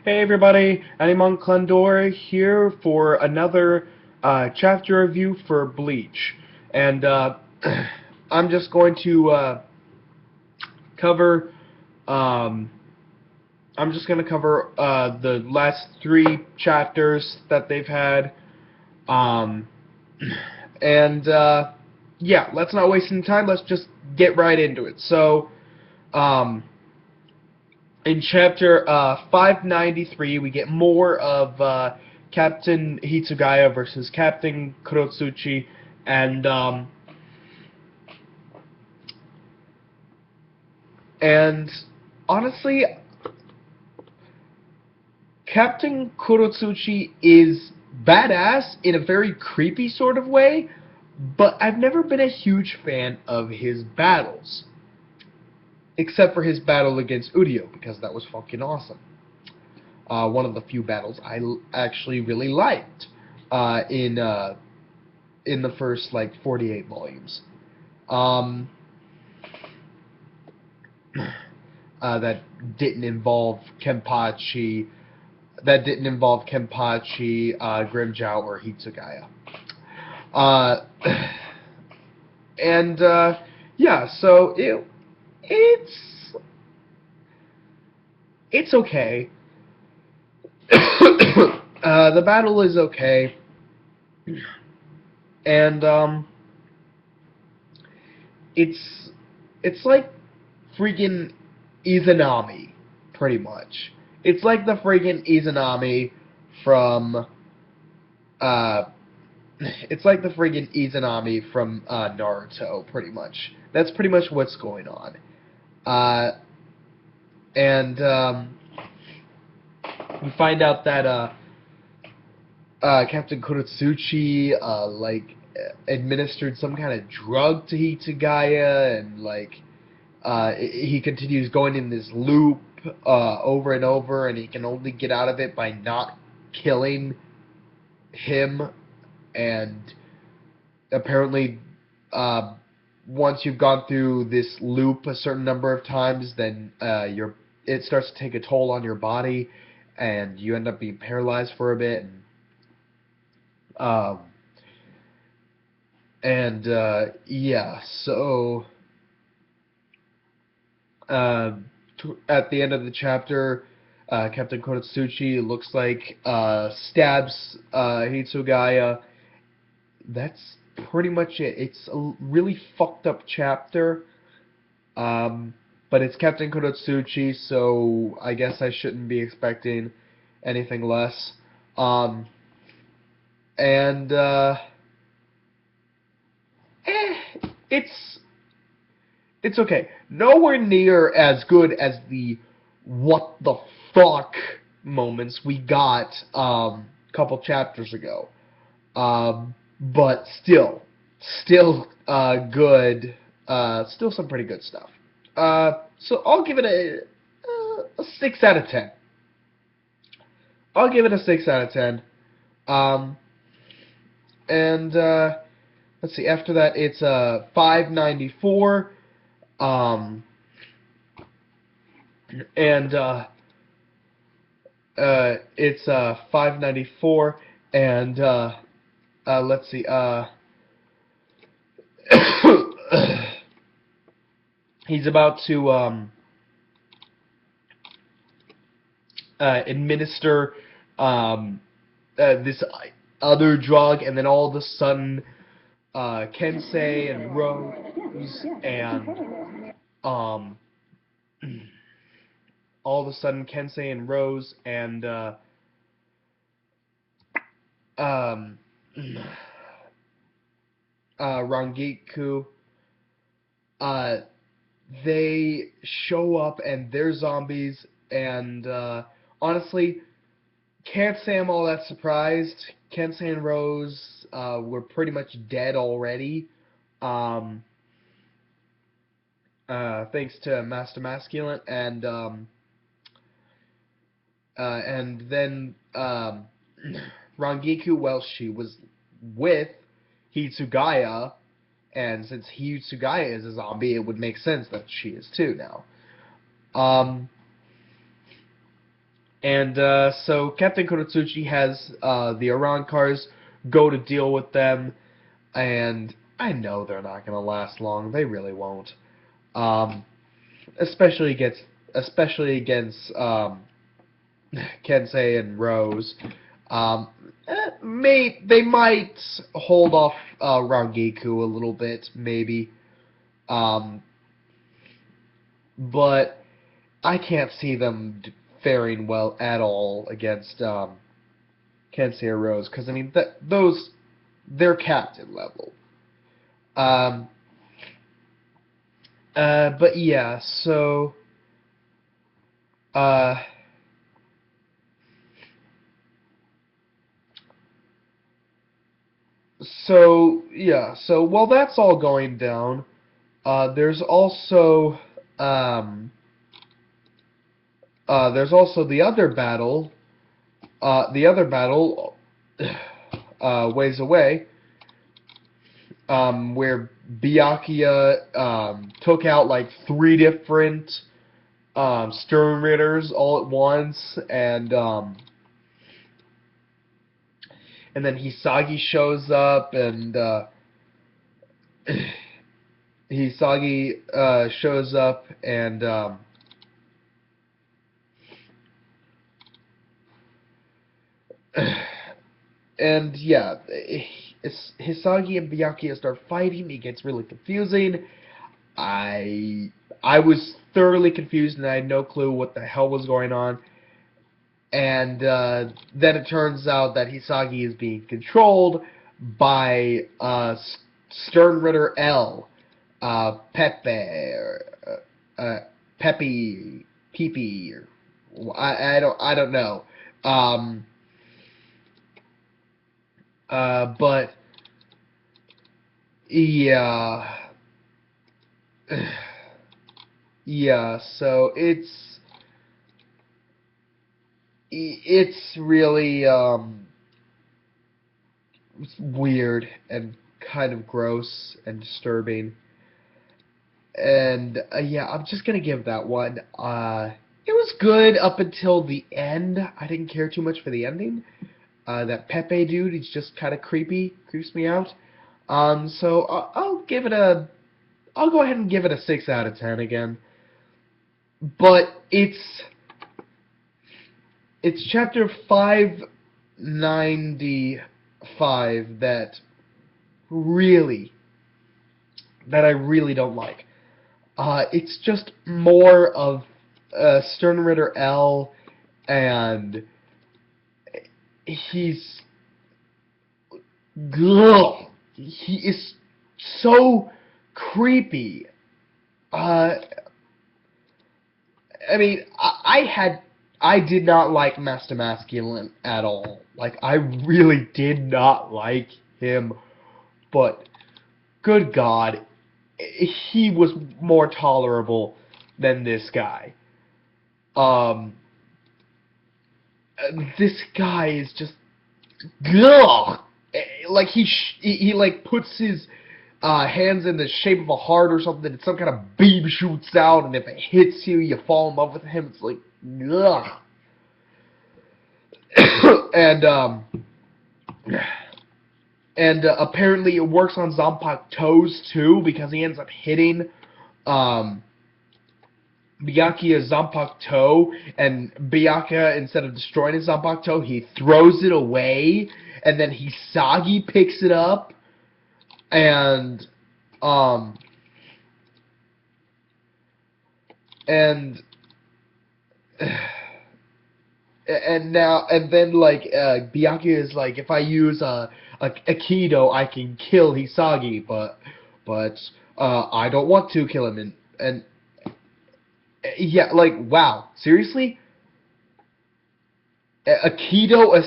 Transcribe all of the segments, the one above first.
Hey everybody, Animon Klendor here for another chapter review for Bleach. And I'm just going to cover um, I'm just going to cover the last three chapters that they've had. Um, and yeah, let's not waste any time. Let's just get right into it. So, um, in chapter 593, we get more of Captain Hitsugaya versus Captain Kurotsuchi, and and honestly, Captain Kurotsuchi is badass in a very creepy sort of way, but I've never been a huge fan of his battles, except for his battle against Udio, because that was fucking awesome. One of the few battles I actually really liked in the first like 48 volumes. Um, that didn't involve Kenpachi. That didn't involve Kenpachi, Grimmjow, or Hitsugaya. Uh, and yeah, so it's okay. The battle is okay, and it's it's like freaking Izanami, pretty much. It's like the freaking Izanami from uh it's like the friggin' Izanami from Naruto, pretty much. That's pretty much what's going on. Uh, and we find out that Captain Kurotsuchi administered some kind of drug to Hitsugaya, and he continues going in this loop over and over, and he can only get out of it by not killing him. And apparently, uh, once you've gone through this loop a certain number of times, then it starts to take a toll on your body, and you end up being paralyzed for a bit. Um, and yeah, so uh, at the end of the chapter, Captain Kurotsuchi looks like stabs Hitsugaya. That's pretty much it. It's a really fucked up chapter. But it's Captain Kurotsuchi, so I guess I shouldn't be expecting anything less. Um, and eh, it's it's okay. Nowhere near as good as the what the fuck moments we got a couple chapters ago. But still good. Still some pretty good stuff. So I'll give it a 6 out of 10. I'll give it a 6 out of 10. Um, and let's see. After that, it's 594. Um, and it's 594. And let's see. He's about to administer this other drug, and then all of a sudden, Kensei and Rose and all of a sudden, Kensei and Rose and um, Rangiku, uh, they show up and they're zombies, and honestly, can't say I'm all that surprised. Kensei and Rose were pretty much dead already, um, thanks to Master Masculine, and then Rangiku, well, she was with Hitsugaya, and since Hitsugaya is a zombie, it would make sense that she is too now. Um, And so Captain Koratsuchi has the Iran cars go to deal with them, and I know they're not going to last long. They really won't. Um, especially against Kensei and Rose. Um, they might hold off Rangiku a little bit, maybe. Um, but I can't see them faring well at all against Kensei or Rose, because I mean they're captain level. Um, but yeah, uh, so while that's all going down, there's also um, the other battle. The other battle ways away, where Byakuya took out like 3 different Stern Ritters all at once, and then Hisagi shows up, and Hisagi shows up, and yeah, Hisagi and Byakuya start fighting. It gets really confusing. I was thoroughly confused, and I had no clue what the hell was going on. And then it turns out that Hisagi is being controlled by Stern Ritter L, Pepe, Pepe, Pepe, I don't know. Um, but yeah, yeah. So it's really weird and kind of gross and disturbing. And yeah, I'm just gonna give that one. It was good up until the end. I didn't care too much for the ending. That Pepe dude, he's just kind of creepy, creeps me out. So I'll give it a. I'll go ahead and give it a 6 out of 10 again. But it's chapter 595 that I really don't like. It's just more of Stern Ritter L, and he's ugh, he is so creepy. Uh, I mean, I did not like Master Masculine at all. Like, I really did not like him, but good God, he was more tolerable than this guy. Um, this guy is just ugh. Like he like puts his hands in the shape of a heart or something, and some kind of beam shoots out, and if it hits you, you fall in love with him. It's like ugh. and apparently it works on Zompok toes too, because he ends up hitting um, Byakuya's Zompok toe, and Byakuya, instead of destroying his Zompok toe, he throws it away, and then Hisagi picks it up, and um, and then like Byakuya is like, if I use a Kido, I can kill Hisagi, but I don't want to kill him, and yeah, like, wow, seriously? A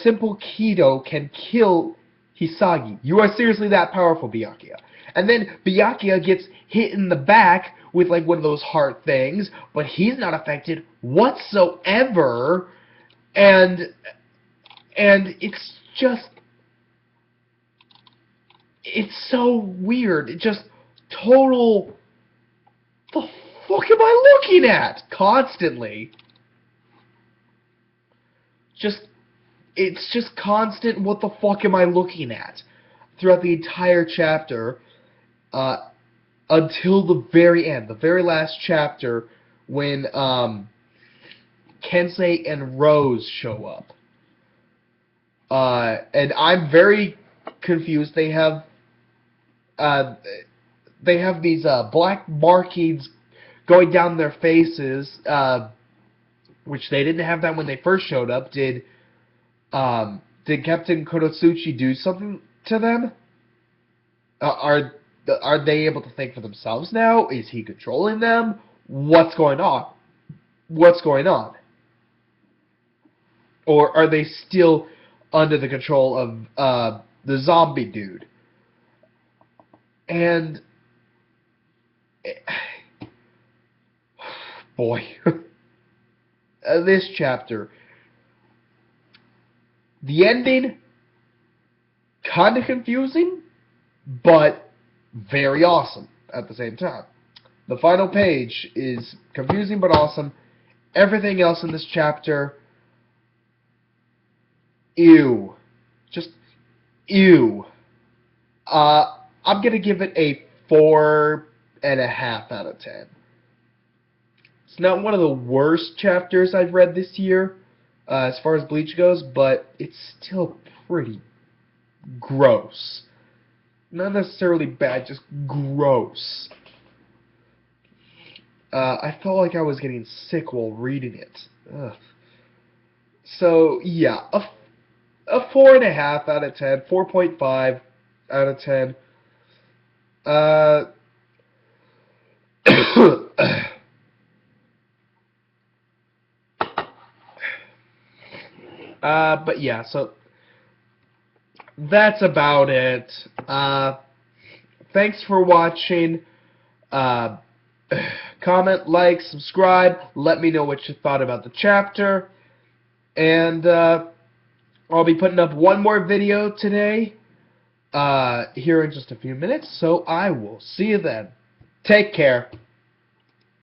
simple Kido can kill Hisagi. You are seriously that powerful, Byakuya. And then Byakuya gets hit in the back with like one of those heart things, but he's not affected whatsoever. And it's just, it's so weird. It just total, the fuck am I looking at constantly? it's just constant. What the fuck am I looking at? Throughout the entire chapter, until the very end, the very last chapter, when Kensei and Rose show up. And I'm very confused. They have these black markings going down their faces, which they didn't have that when they first showed up. Did Captain Konosuchi do something to them? Are they able to think for themselves now? Is he controlling them? What's going on? What's going on? Or are they still under the control of the zombie dude? And boy, this chapter, the ending, kind of confusing, but very awesome at the same time. The final page is confusing but awesome. Everything else in this chapter, ew. Just ew. I'm gonna give it a 4.5 out of 10. It's not one of the worst chapters I've read this year, as far as Bleach goes, but it's still pretty gross. Not necessarily bad, just gross. I felt like I was getting sick while reading it. Ugh. So, yeah, a 4.5 out of 10, 4.5 out of 10. But yeah, so that's about it. Thanks for watching. Comment, like, subscribe. Let me know what you thought about the chapter. And I'll be putting up one more video today here in just a few minutes. So I will see you then. Take care.